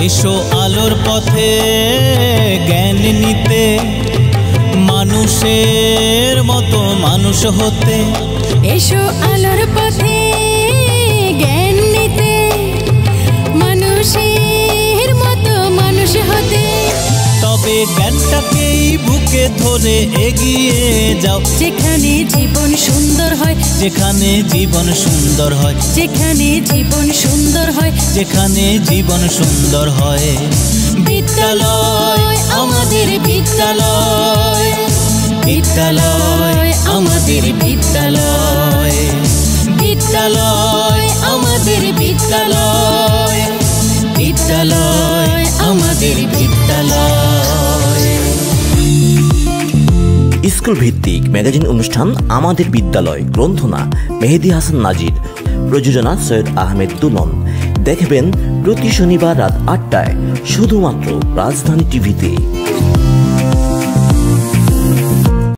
এসো আলোর পথে জ্ঞান নিতে, মানুষের মতো মানুষ হতে। এসো আলোর পথে জ্ঞান নিতে, মানুষের মতো মানুষ হতে। তবে জ্ঞানটাকেই বুকে ধরে এগিয়ে যাও, যেখানে জীবন সুন্দর হয়, যেখানে জীবন সুন্দর হয়, যেখানে জীবন সুন্দর হয়, যেখানে জীবন সুন্দর হয়। বিদ্যালয় আমাদের বিদ্যালয়, বিদ্যালয় আমাদের বিদ্যালয়, বিদ্যালয় আমাদের বিদ্যালয়, বিদ্যালয় আমাদের বিদ্যালয়। স্কুল ভিত্তিক ম্যাগাজিন অনুষ্ঠান আমাদের বিদ্যালয়, গ্রন্থনা মেহেদী হাসান নাজির, প্রযোজনা সৈয়দ আহমেদ তুমন। দেখবেন প্রতি শনিবার রাত ৮টায় শুধুমাত্র রাজধানী টিভিতে।